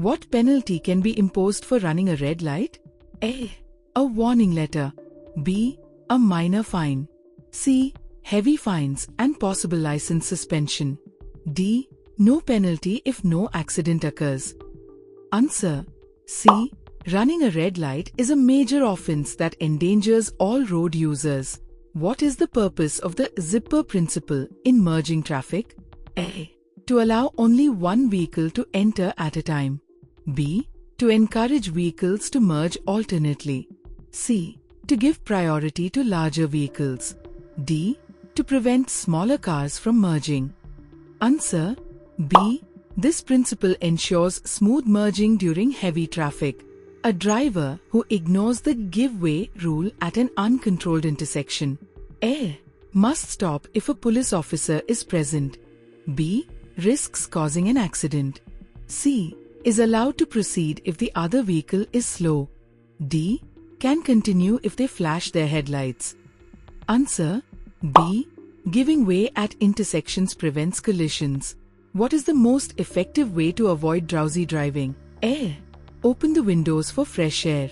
What penalty can be imposed for running a red light? A. A warning letter. B. A minor fine. C. Heavy fines and possible license suspension. D. No penalty if no accident occurs. Answer. C. Running a red light is a major offense that endangers all road users. What is the purpose of the zipper principle in merging traffic? A. To allow only one vehicle to enter at a time. B. To encourage vehicles to merge alternately. C. To give priority to larger vehicles. D. To prevent smaller cars from merging. Answer. B. This principle ensures smooth merging during heavy traffic. A driver who ignores the give way rule at an uncontrolled intersection. A. Must stop if a police officer is present. B. Risks causing an accident. C. Is allowed to proceed if the other vehicle is slow. D. Can continue if they flash their headlights. Answer. B. Giving way at intersections prevents collisions. What is the most effective way to avoid drowsy driving? A. Open the windows for fresh air.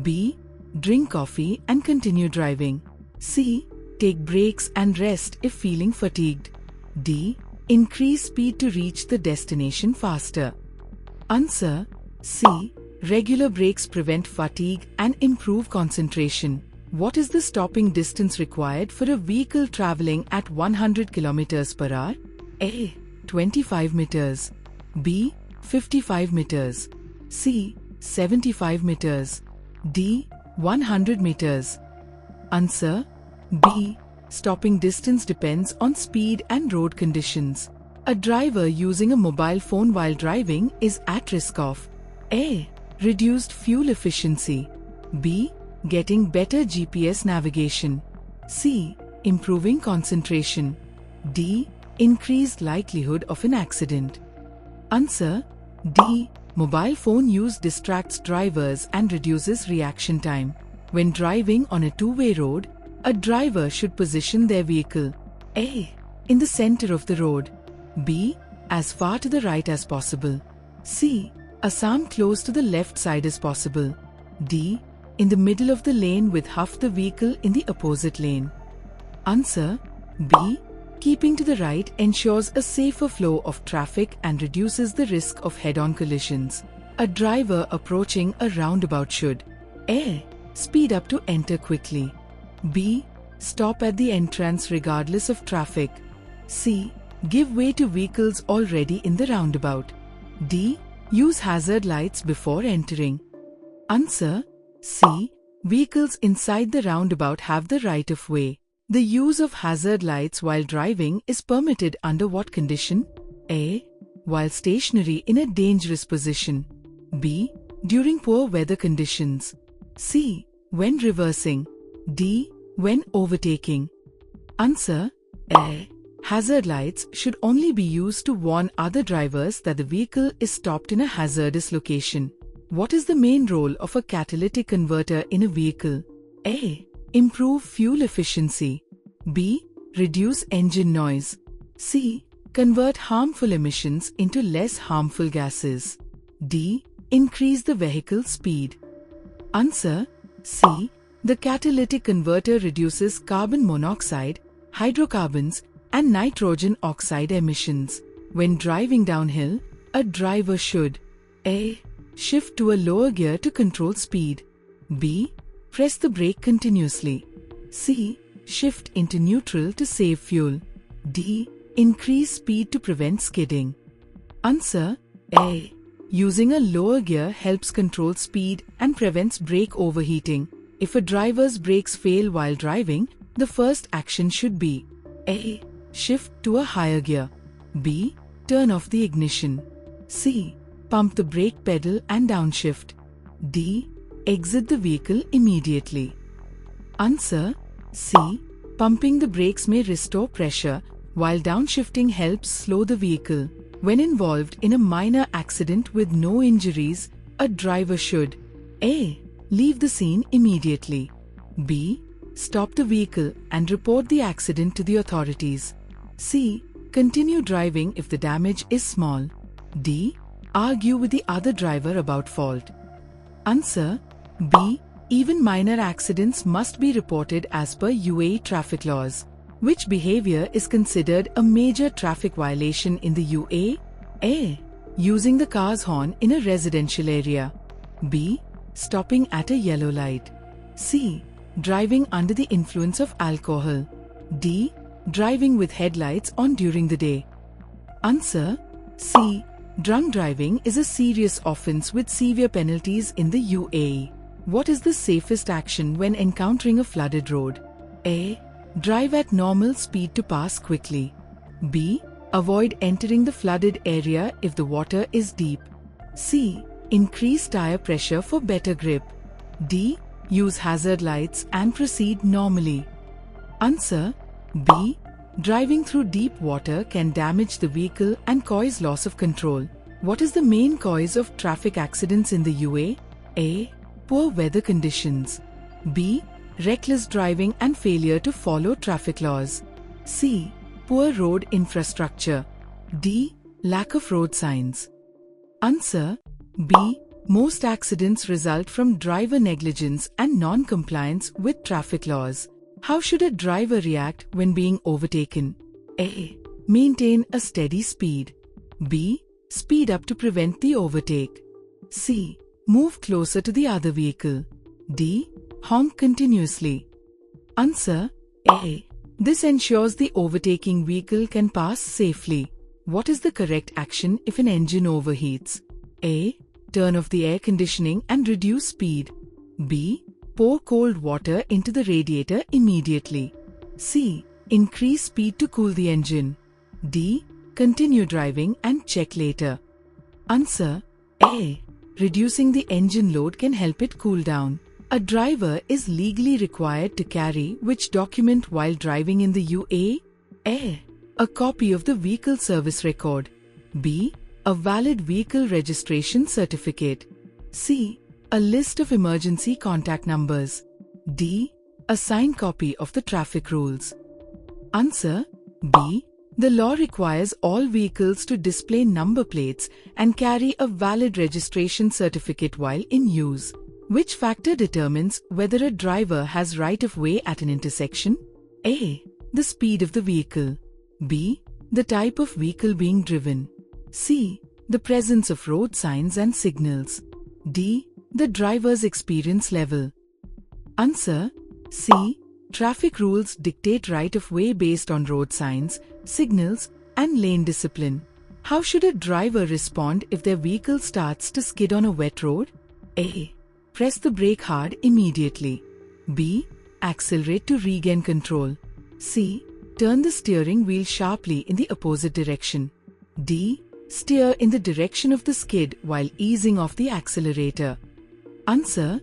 B. Drink coffee and continue driving. C. Take breaks and rest if feeling fatigued. D. Increase speed to reach the destination faster. Answer. C. Regular breaks prevent fatigue and improve concentration. What is the stopping distance required for a vehicle traveling at 100 km per hour? A. 25 meters. B. 55 meters. C. 75 meters. D. 100 meters. Answer. B. Stopping distance depends on speed and road conditions. A driver using a mobile phone while driving is at risk of A. Reduced fuel efficiency. B. Getting better GPS navigation. C. Improving concentration. D. Increased likelihood of an accident. Answer. D. Mobile phone use distracts drivers and reduces reaction time. When driving on a two-way road, a driver should position their vehicle A. In the center of the road. B. As far to the right as possible. C. As close to the left side as possible. D. In the middle of the lane with half the vehicle in the opposite lane. Answer. B. Keeping to the right ensures a safer flow of traffic and reduces the risk of head-on collisions. A driver approaching a roundabout should A. Speed up to enter quickly. B. Stop at the entrance regardless of traffic. C. Give way to vehicles already in the roundabout. D. Use hazard lights before entering. Answer. C. Vehicles inside the roundabout have the right of way. The use of hazard lights while driving is permitted under what condition? A. While stationary in a dangerous position. B. During poor weather conditions. C. When reversing. D. When overtaking. Answer. A. Hazard lights should only be used to warn other drivers that the vehicle is stopped in a hazardous location. What is the main role of a catalytic converter in a vehicle? A. Improve fuel efficiency. B. Reduce engine noise. C. Convert harmful emissions into less harmful gases. D. Increase the vehicle speed. Answer. C. The catalytic converter reduces carbon monoxide, hydrocarbons, and nitrogen oxide emissions. When driving downhill, a driver should A. Shift to a lower gear to control speed. B. Press the brake continuously. C. Shift into neutral to save fuel. D. Increase speed to prevent skidding. Answer. A. Using a lower gear helps control speed and prevents brake overheating. If a driver's brakes fail while driving, the first action should be A. Shift to a higher gear. B. Turn off the ignition. C. Pump the brake pedal and downshift. D. Exit the vehicle immediately. Answer. C. Pumping the brakes may restore pressure, while downshifting helps slow the vehicle. When involved in a minor accident with no injuries, a driver should A. Leave the scene immediately. B. Stop the vehicle and report the accident to the authorities. C. Continue driving if the damage is small. D. Argue with the other driver about fault. Answer B. Even minor accidents must be reported as per UAE traffic laws. Which behavior is considered a major traffic violation in the UAE? A. Using the car's horn in a residential area. B. Stopping at a yellow light. C. Driving under the influence of alcohol. D. Driving with headlights on during the day. Answer C. Drunk driving is a serious offense with severe penalties in the UAE. What is the safest action when encountering a flooded road? A. Drive at normal speed to pass quickly. B. Avoid entering the flooded area if the water is deep. C. Increase tire pressure for better grip. D. Use hazard lights and proceed normally. Answer B. Driving through deep water can damage the vehicle and cause loss of control. What is the main cause of traffic accidents in the UAE? A. Poor weather conditions. B. Reckless driving and failure to follow traffic laws. C. Poor road infrastructure. D. Lack of road signs. Answer B. Most accidents result from driver negligence and non-compliance with traffic laws. How should a driver react when being overtaken? A. Maintain a steady speed. B. Speed up to prevent the overtake. C. Move closer to the other vehicle. D. Honk continuously. Answer A. This ensures the overtaking vehicle can pass safely. What is the correct action if an engine overheats? A. Turn off the air conditioning and reduce speed. B. Pour cold water into the radiator immediately. C. Increase speed to cool the engine. D. Continue driving and check later. Answer A. Reducing the engine load can help it cool down. A driver is legally required to carry which document while driving in the UAE? A. A copy of the vehicle service record. B. A valid vehicle registration certificate. C. A list of emergency contact numbers. D. A signed copy of the traffic rules. Answer B. The law requires all vehicles to display number plates and carry a valid registration certificate while in use. Which factor determines whether a driver has right of way at an intersection? A. The speed of the vehicle. B. The type of vehicle being driven. C. The presence of road signs and signals. D. The driver's experience level. Answer C. Traffic rules dictate right of way based on road signs, signals, and lane discipline. How should a driver respond if their vehicle starts to skid on a wet road? A. Press the brake hard immediately. B. Accelerate to regain control. C. Turn the steering wheel sharply in the opposite direction. D. Steer in the direction of the skid while easing off the accelerator. Answer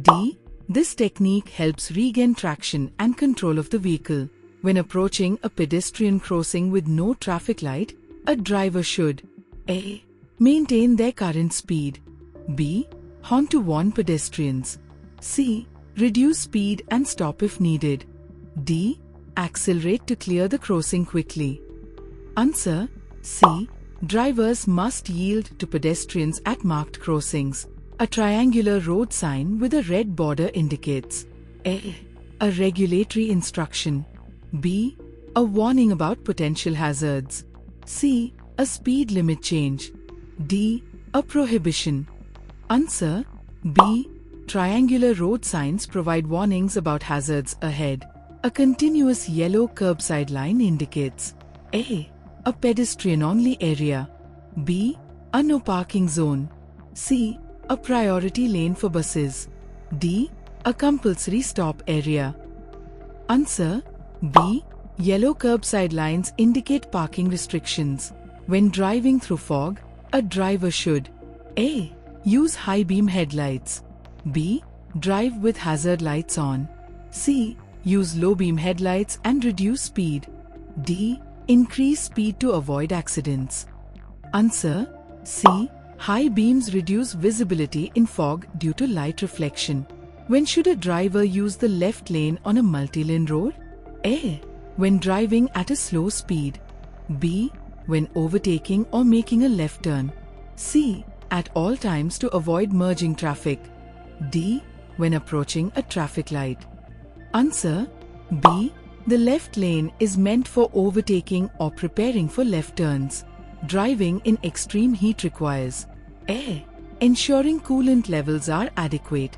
D. This technique helps regain traction and control of the vehicle. When approaching a pedestrian crossing with no traffic light, a driver should A. Maintain their current speed. B. Horn to warn pedestrians. C. Reduce speed and stop if needed. D. Accelerate to clear the crossing quickly. Answer C. Drivers must yield to pedestrians at marked crossings. A triangular road sign with a red border indicates A. A regulatory instruction. B. A warning about potential hazards. C. A speed limit change. D. A prohibition. Answer B. Triangular road signs provide warnings about hazards ahead. A continuous yellow curbside line indicates A. A pedestrian-only area. B. A no parking zone. C. A priority lane for buses. D. A compulsory stop area. Answer B. Yellow curbside lines indicate parking restrictions. When driving through fog, a driver should A. Use high beam headlights. B. Drive with hazard lights on. C. Use low beam headlights and reduce speed. D. Increase speed to avoid accidents. Answer C. High beams reduce visibility in fog due to light reflection. When should a driver use the left lane on a multi-lane road? A. When driving at a slow speed. B. When overtaking or making a left turn. C. At all times to avoid merging traffic. D. When approaching a traffic light. Answer B. The left lane is meant for overtaking or preparing for left turns. Driving in extreme heat requires A. Ensuring coolant levels are adequate.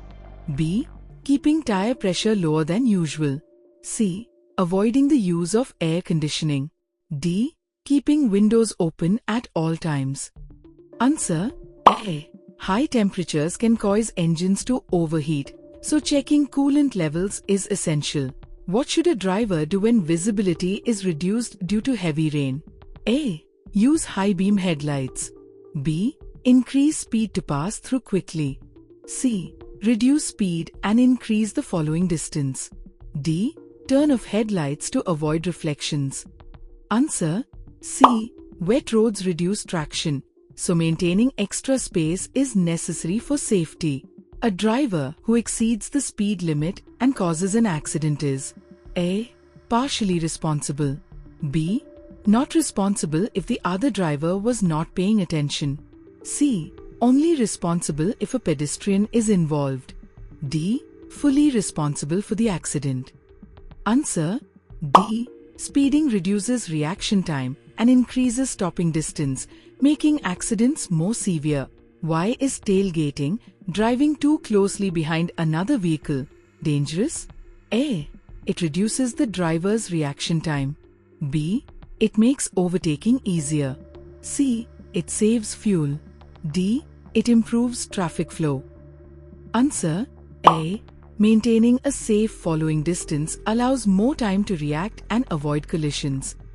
B. Keeping tire pressure lower than usual. C. Avoiding the use of air conditioning. D. Keeping windows open at all times. Answer A. High temperatures can cause engines to overheat, so checking coolant levels is essential. What should a driver do when visibility is reduced due to heavy rain? A. Use high beam headlights. B. Increase speed to pass through quickly. C. Reduce speed and increase the following distance. D. Turn off headlights to avoid reflections. Answer C. Wet roads reduce traction, so maintaining extra space is necessary for safety. A driver who exceeds the speed limit and causes an accident is A. Partially responsible. B. Not responsible if the other driver was not paying attention. C. Only responsible if a pedestrian is involved. D. Fully responsible for the accident. Answer D. Speeding reduces reaction time and increases stopping distance, making accidents more severe. Why is tailgating, driving too closely behind another vehicle, dangerous? A. It reduces the driver's reaction time. B. It makes overtaking easier. C. It saves fuel. D. It improves traffic flow. Answer A. Maintaining a safe following distance allows more time to react and avoid collisions.